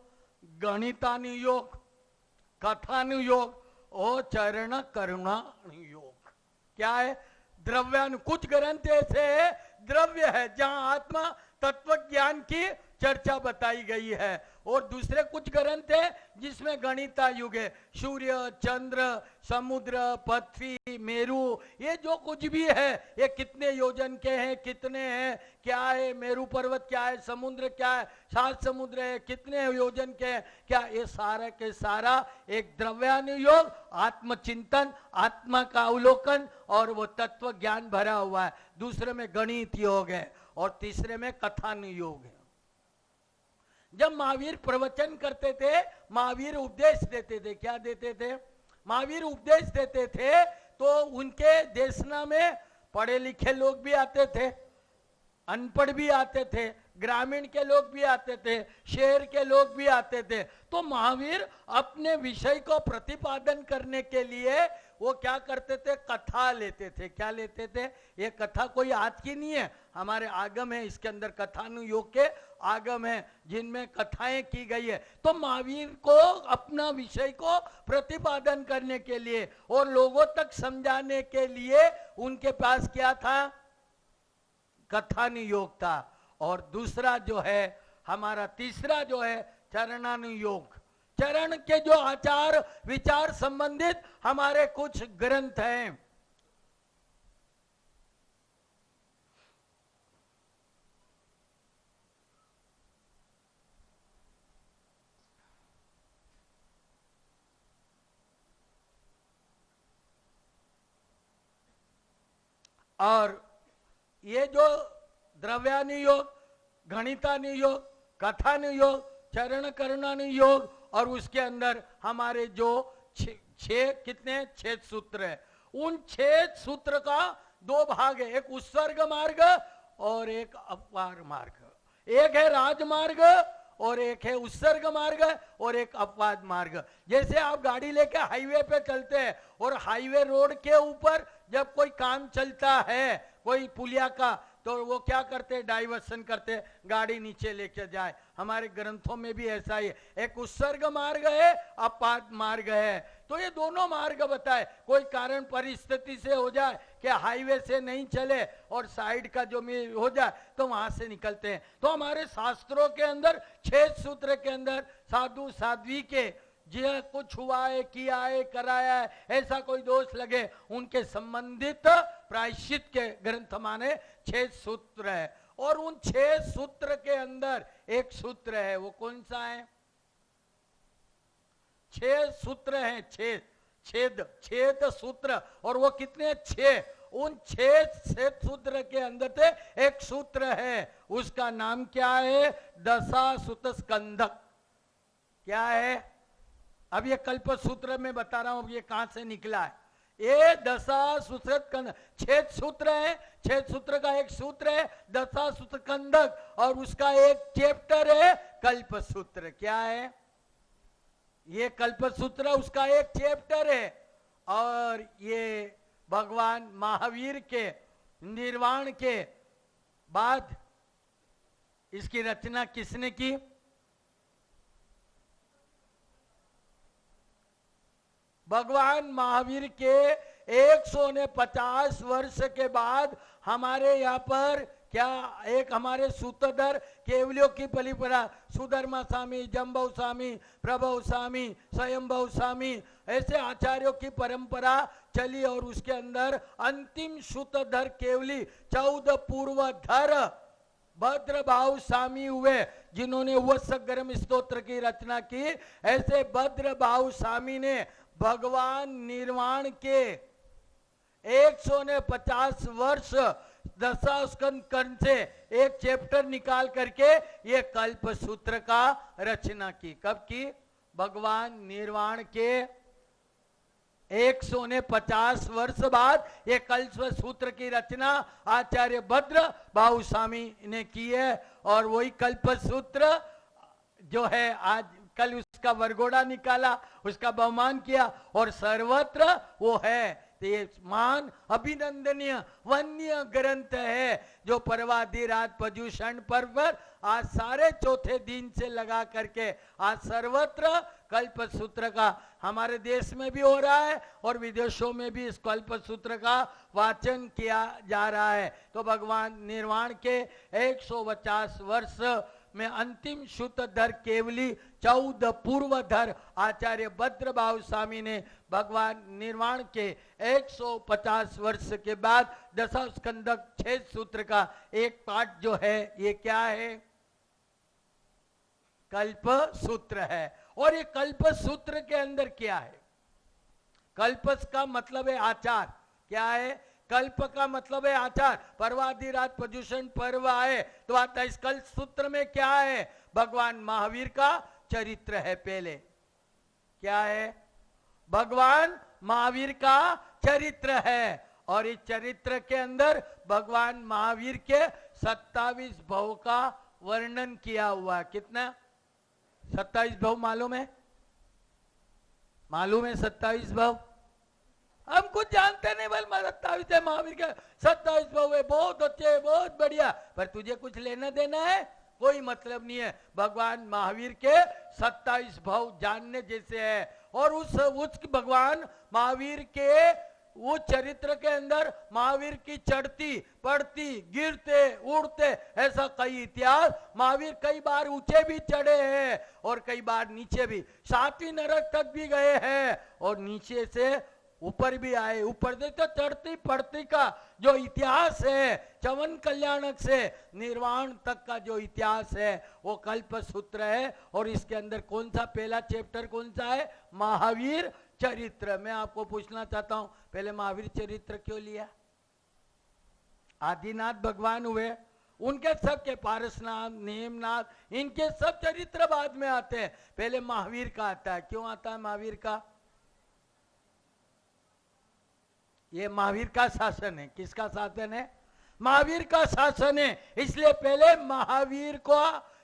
[SPEAKER 1] गणितानुयोग, कथानुयोग और चरण करुणानुयोग। क्या है? द्रव्यानु, कुछ ग्रंथ ऐसे है द्रव्य है जहां आत्मा तत्व ज्ञान की चर्चा बताई गई है, और दूसरे कुछ ग्रंथ है जिसमें गणितायुग है। सूर्य, चंद्र, समुद्र, पृथ्वी, मेरु, ये जो कुछ भी है ये कितने योजन के हैं, कितने हैं, क्या है, मेरु पर्वत क्या है, समुद्र क्या है, 7 समुद्र है, कितने योजन के हैं, क्या, ये सारा के सारा एक द्रव्यानुयोग, आत्मचिंतन, आत्मा का अवलोकन और वो तत्व ज्ञान भरा हुआ है। दूसरे में गणित योग है और तीसरे में कथानुयोग है। जब महावीर प्रवचन करते थे, महावीर उपदेश देते थे, क्या देते थे? महावीर उपदेश देते थे तो उनके देशना में पढ़े लिखे लोग भी आते थे, अनपढ़ भी आते थे, ग्रामीण के लोग भी आते थे, शहर के लोग भी आते थे। तो महावीर अपने विषय को प्रतिपादन करने के लिए वो क्या करते थे? कथा लेते थे। क्या लेते थे? ये कथा कोई आज की नहीं है, हमारे आगम है, इसके अंदर कथानुयोग के आगम है जिनमें कथाएं की गई है। तो महावीर को अपना विषय को प्रतिपादन करने के लिए और लोगों तक समझाने के लिए उनके पास क्या था? कथानुयोग था। और दूसरा जो है हमारा, तीसरा जो है चरणानुयोग, चरण के जो आचार विचार संबंधित हमारे कुछ ग्रंथ हैं। और ये जो द्रव्यानुयोग, गणितानुयोग, कथानुयोग, चरण करुणानुयोग और उसके अंदर हमारे जो 6 सूत्र है, उन 6 सूत्र का 2 भाग है, एक उत्सर्ग मार्ग और एक अपवार मार्ग। एक है राजमार्ग और एक है उत्सर्ग मार्ग और एक अपवाद मार्ग। जैसे आप गाड़ी लेके हाईवे पे चलते हैं और हाईवे रोड के ऊपर जब कोई काम चलता है, कोई पुलिया का, तो वो क्या करते? डाइवर्सन करते, गाड़ी नीचे लेके जाए। हमारे ग्रंथों में भी ऐसा ही है, एक उत्सर्ग मार्ग है, अपवाद मार्ग है। तो ये दोनों मार्ग बताए। कोई कारण परिस्थिति से हो जाए कि हाईवे से नहीं चले और साइड का जो हो जाए तो वहां से निकलते हैं। तो हमारे शास्त्रों के अंदर 6 सूत्र के अंदर साधु साध्वी के जो कुछ हुआ है, किया है, कराया है, ऐसा कोई दोष लगे, उनके संबंधित प्रायश्चित के ग्रंथ माने 6 सूत्र है। और उन 6 सूत्र के अंदर एक सूत्र है, वो कौन सा है? 6 सूत्र हैं, छेद सूत्र। और वो कितने? 6। उन 6 सूत्र के अंदर से एक सूत्र है, उसका नाम क्या है? दशासुत स्कंधक। क्या है? अब ये कल्प सूत्र में बता रहा हूं ये कहां से निकला है। ये दशासुत स्कंधक, 6 सूत्र है, 6 सूत्र का एक सूत्र है दशासुत स्कंधक और उसका एक चैप्टर है कल्प सूत्र। क्या है? ये कल्प सूत्र, उसका एक चैप्टर है। और ये भगवान महावीर के निर्वाण के बाद इसकी रचना किसने की? भगवान महावीर के 150 वर्ष के बाद हमारे यहाँ पर क्या एक हमारे सूत्रधर केवलियों की परंपरा, सुधर्मा स्वामी, जम्बव स्वामी, प्रभव स्वामी, स्वयंभव स्वामी, ऐसे आचार्यों की परंपरा चली। और उसके अंदर अंतिम सूत्रधर केवली 14 पूर्वधर भद्रभाव स्वामी हुए जिन्होंने वत्सगरम स्तोत्र की रचना की। ऐसे भद्रभाव स्वामी ने भगवान निर्वाण के 150 वर्ष दशास्कंद से एक चैप्टर निकाल करके ये कल्प सूत्र का रचना की। कब की? भगवान निर्वाण के 150 वर्ष बाद ये कल्प सूत्र की रचना आचार्य भद्र बाहु स्वामी ने की है। और वही कल्प सूत्र जो है आज कल उसका वरघोड़ा निकाला, उसका बहुमान किया और सर्वत्र वो है। तो ये महान अभिनंदनीय वन्य ग्रंथ है जो पर्वादि रात पर्युषण पर्व पर आज सारे चौथे दिन से लगा करके आज सर्वत्र कल्प सूत्र का हमारे देश में भी हो रहा है और विदेशों में भी इस कल्प सूत्र का वाचन किया जा रहा है। तो भगवान निर्वाण के 150 वर्ष में अंतिम सूत्रधर केवली 14 पूर्वधर आचार्य भद्र बाहु स्वामी ने भगवान निर्वाण के 150 वर्ष के बाद दशास्कंदक 6 सूत्र का एक पाठ जो है ये क्या है? कल्प सूत्र है। और ये कल्प सूत्र के अंदर क्या है? कल्पस का मतलब है आचार। क्या है? कल्प का मतलब है आचार। पर्वादि रात पर्युषण पर्व आए तो आता इस कल्प सूत्र में क्या है? भगवान महावीर का चरित्र है। पहले क्या है? भगवान महावीर का चरित्र है। और इस चरित्र के अंदर भगवान महावीर के 27 भव का वर्णन किया हुआ। कितना? 27 भव मालूम है? मालूम है 27 भव? हम कुछ जानते नहीं, बल 27 है महावीर के 27 भव है, बहुत अच्छे, बहुत बढ़िया, पर तुझे कुछ लेना देना है? कोई मतलब नहीं है। भगवान महावीर के 27 भव जानने जैसे है। और उस भगवान महावीर के वो चरित्र के अंदर महावीर की चढ़ती पड़ती गिरते उड़ते ऐसा कई इतिहास। महावीर कई बार ऊंचे भी चढ़े हैं और कई बार नीचे भी, 7वीं नरक तक भी गए हैं और नीचे से ऊपर भी आए। ऊपर से तो चढ़ती पड़ती का जो इतिहास है, चवन कल्याणक से निर्वाण तक का जो इतिहास है वो कल्प सूत्र है। और इसके अंदर कौन सा पहला चैप्टर कौन सा है? महावीर चरित्र। मैं आपको पूछना चाहता हूं, पहले महावीर चरित्र क्यों लिया? आदिनाथ भगवान हुए, उनके सब के पारसनाथ नेमनाथ इनके सब चरित्र बाद में आते हैं, पहले महावीर का आता है। क्यों आता है महावीर का? ये महावीर का शासन है। किसका शासन है? महावीर का शासन है, इसलिए पहले महावीर को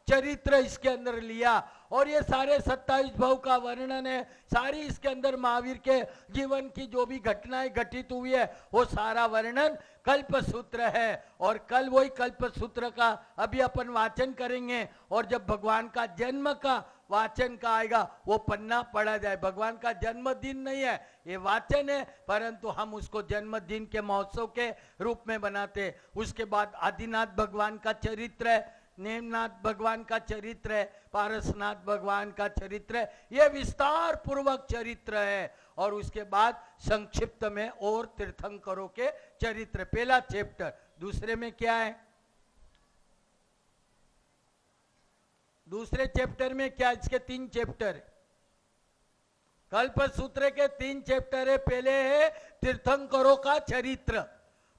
[SPEAKER 1] चरित्र इसके अंदर लिया। और ये सारे 27 भव का वर्णन है, सारी इसके अंदर महावीर के जीवन की जो भी घटनाएं घटित हुई है वो सारा वर्णन कल्प सूत्र है। और कल वही कल्प सूत्र का अभी अपन वाचन करेंगे। और जब भगवान का जन्म का वाचन का आएगा वो पन्ना पढ़ा जाए। भगवान का जन्मदिन नहीं है, ये वाचन है, परंतु हम उसको जन्मदिन के महोत्सव के रूप में बनाते। उसके बाद आदिनाथ भगवान का चरित्र है, नेमनाथ भगवान का चरित्र है, पारसनाथ भगवान का चरित्र है। ये विस्तार पूर्वक चरित्र है। और उसके बाद संक्षिप्त में और तीर्थंकरों के चरित्र, पहला चैप्टर। दूसरे में क्या है? दूसरे चैप्टर में क्या? इसके 3 चैप्टर। कल्प सूत्र के 3 चैप्टर है। पहले है तीर्थंकरों का चरित्र,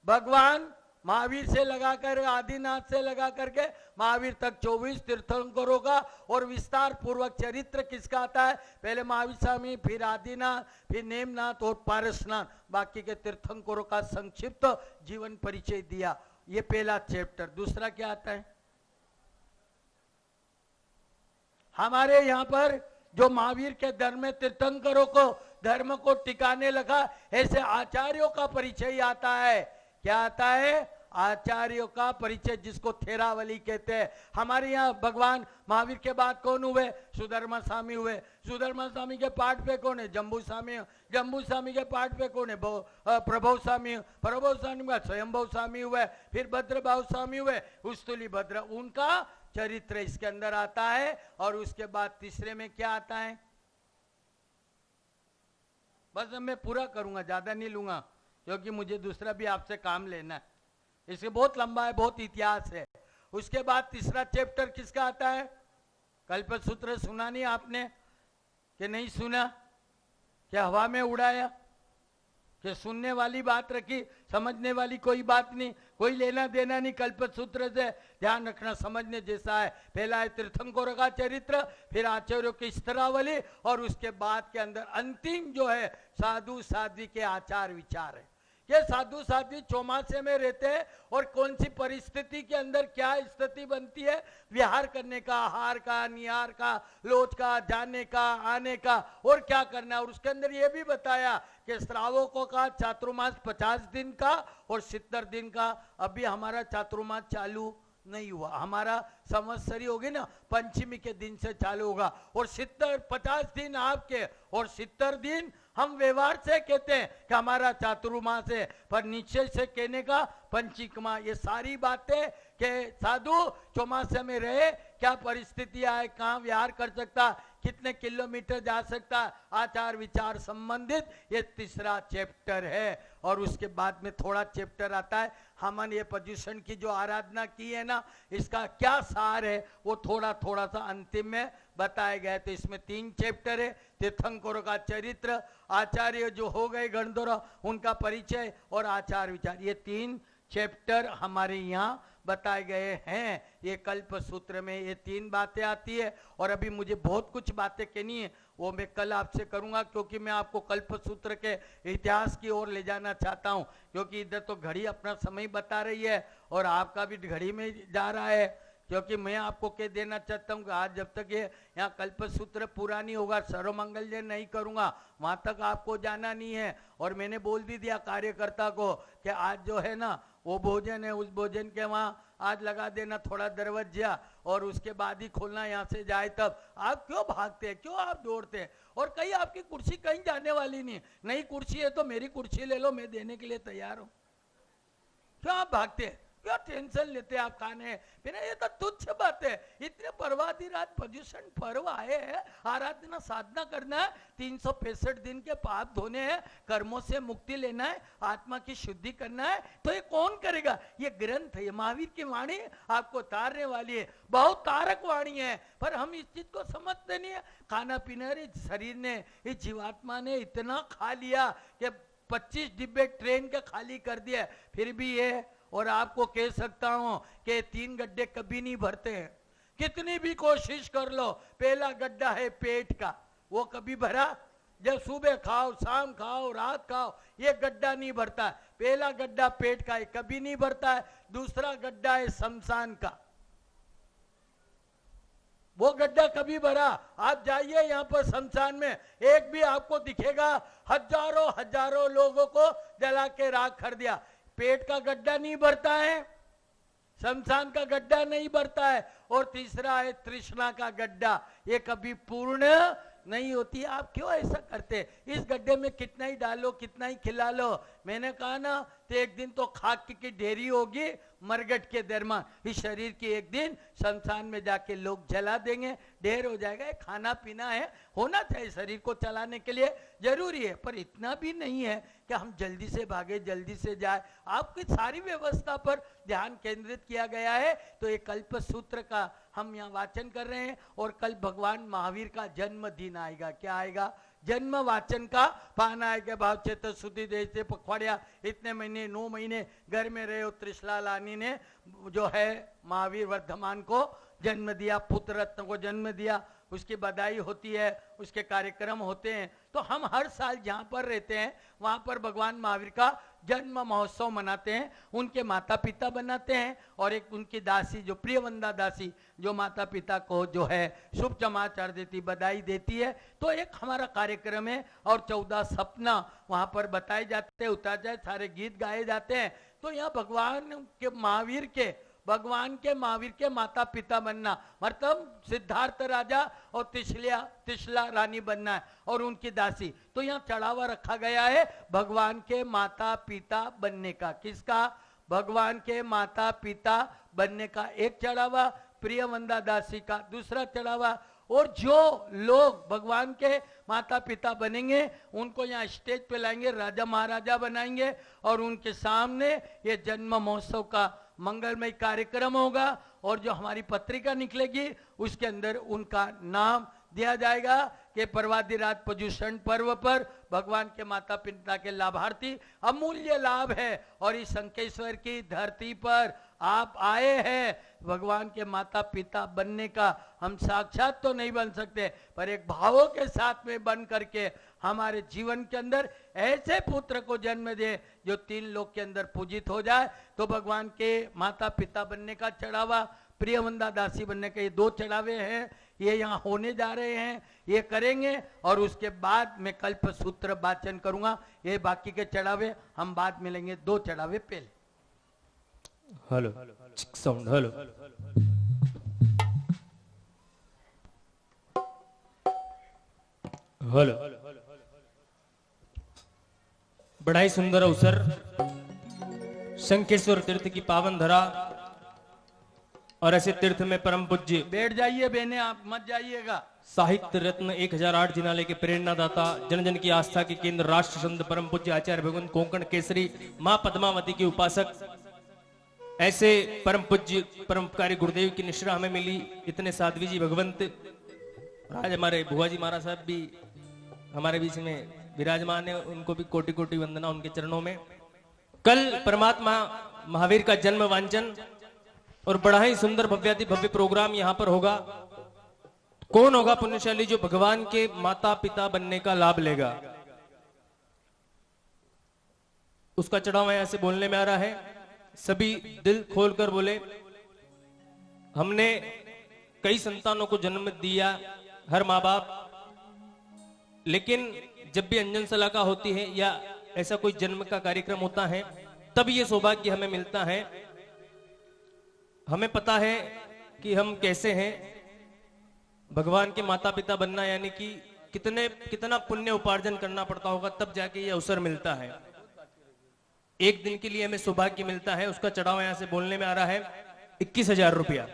[SPEAKER 1] भगवान महावीर से लगाकर आदिनाथ से लगा करके महावीर तक 24 तीर्थंकरों का और विस्तार पूर्वक चरित्र किसका आता है? पहले महावीर स्वामी, फिर आदिनाथ, फिर नेमनाथ और पारसनाथ, बाकी के तीर्थंकरों का संक्षिप्त जीवन परिचय दिया। ये पहला चैप्टर। दूसरा क्या आता है? हमारे यहाँ पर जो महावीर के धर्म में तीर्थंकरों को धर्म को टिकाने लगा, ऐसे आचार्यों का परिचय आता है। क्या आता है? आचार्यों का परिचय, जिसको थेरावली कहते हैं। हमारे यहाँ भगवान महावीर के बाद कौन हुए? सुधर्मा स्वामी हुए। सुधर्मा स्वामी के पाठ पे कौन है? जम्बू स्वामी। जम्बू स्वामी के पाठ पे कौन है? प्रभव स्वामी। प्रभव स्वामी का स्वयंभव स्वामी हुए। फिर भद्रभाव स्वामी हुए, उस्तुली भद्र, उनका चरित्र इसके अंदर आता है। और उसके बाद तीसरे में क्या आता है? बस मैं पूरा करूंगा, ज्यादा नहीं लूंगा, क्योंकि मुझे दूसरा भी आपसे काम लेना है। इसके बहुत लंबा है, बहुत इतिहास है। उसके बाद तीसरा चैप्टर किसका आता है? कल्प सूत्र सुना नहीं आपने कि नहीं सुना? क्या हवा में उड़ाया? कि सुनने वाली बात रखी, समझने वाली कोई बात नहीं, कोई लेना देना नहीं कल्पसूत्र से। ध्यान रखना, समझने जैसा है। पहला है तीर्थंकरों का चरित्र, फिर आचार्यों की स्तरावली, और उसके बाद के अंदर अंतिम जो है साधु साध्वी के आचार विचार है। ये साधु साध्वी चौमासे में रहते हैं और कौन सी परिस्थिति के अंदर क्या स्थिति बनती है, विहार करने का, आहार का, निहार का, लोच का, जाने का, आने का, और क्या करना है। और उसके अंदर ये भी बताया कि श्रावकों का चातुर्मास 50 दिन का और 70 दिन का। अभी हमारा चातुर्मास चालू नहीं हुआ, हमारा संवत्सरी होगी ना, पंचमी के दिन से चालू होगा। और 50 दिन आपके और 70 दिन हम व्यवहार से कहते हैं कि हमारा चातुर्मास है, पर नीचे से कहने का पंचिकमा। ये सारी बातें कि साधु चौमासे में रहे, क्या परिस्थिति आए, कहाँ विहार कर सकता, कितने किलोमीटर जा सकता, आचार विचार संबंधित ये तीसरा चैप्टर है। और उसके बाद में थोड़ा चैप्टर आता है हमन ये पर्युषण की जो आराधना की है ना, इसका क्या सार है, वो थोड़ा थोड़ा सा अंतिम में बताया गया। तो इसमें 3 चैप्टर है। तीर्थंकरों का चरित्र, आचार्य जो हो गए गणधर, उनका परिचय और आचार विचार, ये 3 चैप्टर हमारे यहाँ बताए गए हैं। ये कल्प सूत्र में ये 3 बातें आती है। और अभी मुझे बहुत कुछ बातें कहनी है, वो मैं कल आपसे करूंगा, क्योंकि मैं आपको कल्प सूत्र के इतिहास की ओर ले जाना चाहता हूं। क्योंकि इधर तो घड़ी अपना समय बता रही है और आपका भी घड़ी में जा रहा है। क्योंकि मैं आपको कह देना चाहता हूँ कि आज जब तक ये यहाँ कल्प सूत्र पूरा नहीं होगा, सर्वमंगल जय नहीं करूँगा, वहाँ तक आपको जाना नहीं है। और मैंने बोल भी दिया कार्यकर्ता को कि आज जो है ना वो भोजन है, उस भोजन के वहाँ आज लगा देना थोड़ा दरवाजा, और उसके बाद ही खोलना यहाँ से जाए तब। आप क्यों भागते हैं, क्यों आप दौड़ते हैं? और कहीं आपकी कुर्सी कहीं जाने वाली नहीं, नई कुर्सी है तो मेरी कुर्सी ले लो, मैं देने के लिए तैयार हूँ। क्यों आप भागते हैं, क्यों टेंशन लेते हैं आप खाने? फिर ये तो तुच्छ बात है। इतने पर्वादी रात पर्युषण पर्व आए हैं, आराधना साधना करना है, 365 दिन के पाप धोने हैं, कर्मों से मुक्ति लेना है, आत्मा की शुद्धि करना है, तो ये कौन करेगा? ये ग्रंथ है, ये महावीर की वाणी आपको तारने वाली है, बहुत तारक वाणी है। पर हम इस चीज को समझते नहीं है। खाना पीना, शरीर ने, इस जीवात्मा ने इतना खा लिया कि 25 डिब्बे ट्रेन के खाली कर दिया, फिर भी ये। और आपको कह सकता हूं कि 3 गड्ढे कभी नहीं भरते हैं, कितनी भी कोशिश कर लो। पहला गड्ढा है पेट का, वो कभी भरा? जब सुबह खाओ, शाम खाओ, रात खाओ, ये गड्ढा नहीं भरता। पहला गड्ढा पेट का है, कभी नहीं भरता है। दूसरा गड्ढा है शमशान का, वो गड्ढा कभी भरा? आप जाइए यहाँ पर शमशान में, एक भी आपको दिखेगा? हजारों हजारों लोगों को जला के राख कर दिया। पेट का गड्ढा नहीं भरता है, शमशान का गड्ढा नहीं भरता है। और तीसरा है तृष्णा का गड्ढा, ये कभी पूर्ण नहीं होती। आप क्यों ऐसा करते? इस गड्ढे में कितना ही डालो, कितना ही खिला लो। मैंने कहा ना, तो एक दिन तो खाक की ढेरी होगी मरगट के दरमियान, इस शरीर की एक दिन शमशान में जाके लोग जला देंगे, ढेर हो जाएगा। खाना पीना है, होना चाहिए, शरीर को चलाने के लिए जरूरी है, पर इतना भी नहीं है कि हम जल्दी से भागे, जल्दी से जाए। आपकी सारी व्यवस्था पर ध्यान केंद्रित किया गया है। तो ये कल्प सूत्र का हम यहाँ वाचन कर रहे हैं। और कल भगवान महावीर का जन्म दिन आएगा। क्या आएगा? जन्म वाचन का पाना है के भाव चेत सुधी देश से पखवाड़िया, इतने महीने 9 महीने घर में रहे हो। त्रिशला लानी ने जो है महावीर वर्धमान को जन्म दिया, पुत्र रत्न को जन्म दिया, उसकी बधाई होती है, उसके कार्यक्रम होते हैं। तो हम हर साल जहाँ पर रहते हैं वहाँ पर भगवान महावीर का जन्म महोत्सव मनाते हैं, उनके माता पिता बनाते हैं, और एक उनकी दासी जो प्रियवंदा दासी जो माता पिता को जो है शुभ समाचार देती, बधाई देती है। तो एक हमारा कार्यक्रम है। और 14 सपना वहाँ पर बताए जाते हैं, उतारे जाए, सारे गीत गाए जाते हैं। तो यहाँ भगवान के महावीर के माता पिता बनना मतलब सिद्धार्थ राजा और तिशला रानी बनना है, और उनकी दासी। तो यहाँ चढ़ावा रखा गया है भगवान के माता पिता बनने का। किसका? भगवान के माता पिता बनने का एक चढ़ावा, प्रियवंदा दासी का दूसरा चढ़ावा। और जो लोग भगवान के माता पिता बनेंगे उनको यहाँ स्टेज पे लाएंगे, राजा महाराजा बनाएंगे, और उनके सामने ये जन्म महोत्सव का मंगलमय कार्यक्रम होगा। और जो हमारी पत्रिका निकलेगी उसके अंदर उनका नाम दिया जाएगा कि पर्वाधिराज पर्युषण पर्व पर भगवान के माता पिता के लाभार्थी अमूल्य लाभ है। और इस शंखेश्वर की धरती पर आप आए हैं भगवान के माता पिता बनने का। हम साक्षात तो नहीं बन सकते, पर एक भावों के साथ में बन करके हमारे जीवन के अंदर ऐसे पुत्र को जन्म दे जो 3 लोक के अंदर पूजित हो जाए। तो भगवान के माता पिता बनने का चढ़ावा, प्रियवंदा दासी बनने के ये 2 चढ़ावे हैं, ये यहाँ होने जा रहे हैं, ये करेंगे। और उसके बाद मैं कल्प सूत्र वाचन करूंगा। ये बाकी के चढ़ावे हम बाद में लेंगे। 2 चढ़ावे पहले।
[SPEAKER 2] Hello sound, hello hello. बड़ा ही सुंदर अवसर, शंखेश्वर तीर्थ की पावन धरा और ऐसे तीर्थ में परम पूज्य
[SPEAKER 1] बैठ जाइए बहने, आप मत जाइएगा।
[SPEAKER 2] साहित्य रत्न 1008 जिनालय के प्रेरणादाता, जन जन की आस्था के केंद्र, राष्ट्र संत परम पूज्य आचार्य भगवान कोंकण केसरी मां पद्मावती के उपासक, ऐसे परम पूज्य परमपकारी गुरुदेव की निश्रा हमें मिली। इतने साध्वी जी भगवंत, आज हमारे बुआ जी महाराज साहब भी हमारे बीच में विराजमान है, उनको भी कोटि कोटि वंदना उनके चरणों में। कल परमात्मा महावीर का जन्म वांचन और बड़ा ही सुंदर भव्याति भव्य प्रोग्राम यहां पर होगा। कौन होगा पुण्यशाली जो भगवान के माता पिता बनने का लाभ लेगा, उसका चढ़ावा यहां से बोलने में आ रहा है। सभी दिल खोलकर बोले। हमने कई संतानों को जन्म दिया, हर माँ बाप, लेकिन जब भी अंजन सलाका होती है या ऐसा कोई जन्म का कार्यक्रम होता है, तब ये सौभाग्य हमें मिलता है। हमें पता है कि हम कैसे हैं। भगवान के माता पिता बनना यानी कि कितना पुण्य उपार्जन करना पड़ता होगा, तब जाके ये अवसर मिलता है। एक दिन के लिए हमें सौभाग्य मिलता है, उसका चढ़ावा यहां से बोलने में आ रहा है 21,000 रुपया,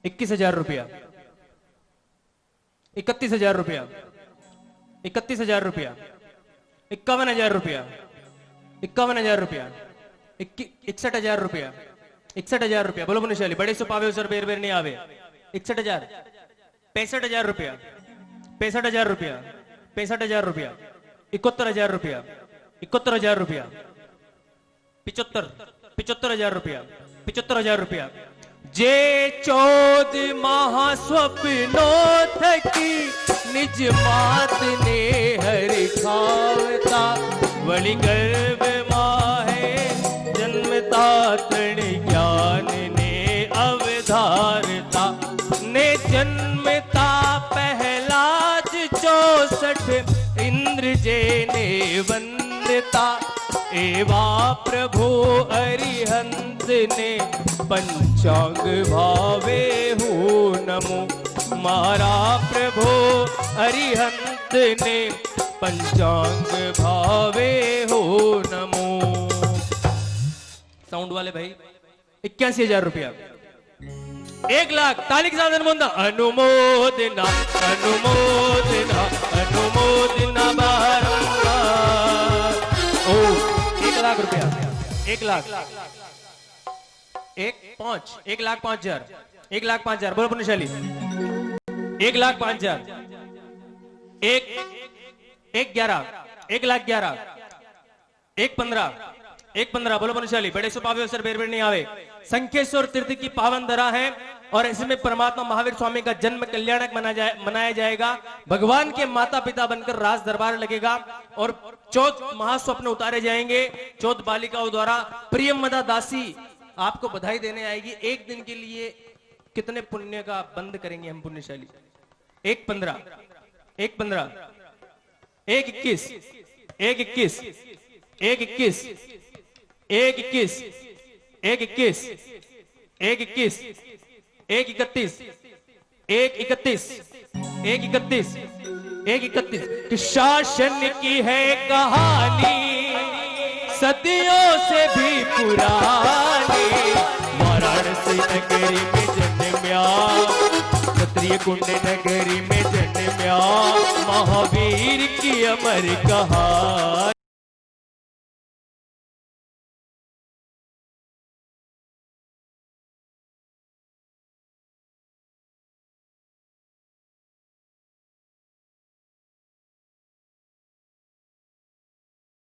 [SPEAKER 2] 21,000 रुपया, 31,000 रुपया, 31,000 रुपया, 51,000 रुपया, 51,000 रुपया, 61,000 रुपया, 61,000 रुपया। बोलो पुण्यशाली, बड़े सो पावे सर बेर बेर नहीं आवे। 61,000, 65,000 रुपया, 65,000 रुपया, 65,000 रुपया, 71,000 रुपया, 71,000 रुपया, 75,000 रुपया, 75,000 रुपया। जे 14 महास्वप्नों थकी निज मात ने हरि खावता, वली गर्भ माहे जन्मता तृण ज्ञान ने अवधारता, ने जन्मता पहलाज 64 इंद्र जे ने वंदता, एवा प्रभु अरिहंत ने पंचांग भावे हो नमो, मारा प्रभु अरिहंत ने पंचांग भावे हो नमो। साउंड वाले भाई, 81,000 रुपया, 1 लाख। ताली के साथ अनुमोदना, अनुमोदना, अनुमोदना, अनुमोदना बारंबार। ओ 1 लाख रुपया, 1 लाख, 1,05,000, 1,05,000। बोलो पुण्यशाली, 1,05,000, 1,11,000, 1,11,000, 1,15,000, 1,15,000। बोलो पुण्यशाली, बड़े सो पावे अवसर बेर बेर नहीं आवे। शंखेश्वर तीर्थ की पावन धरा है और इसमें परमात्मा महावीर स्वामी का जन्म कल्याणक मनाया जाएगा। भगवान के माता पिता बनकर राज दरबार लगेगा और 14 महास्वप्न उतारे जाएंगे 14 बालिकाओं द्वारा। प्रियमदा दासी आपको बधाई देने आएगी। एक दिन के लिए कितने पुण्य का बंद करेंगे हम पुण्यशाली? 1,15, 1,15, 1,21, 1,21, 1,21, 1,21, 1,21, 1,21, 1,31, 1,31, 1,31, 1,31। कि शासन की है कहानी सदियों से भी पुरानी, वाराणसी नगरी में जन्म्या, क्षत्रिय कुंड नगरी में जन्म्या, महावीर की अमर कहानी।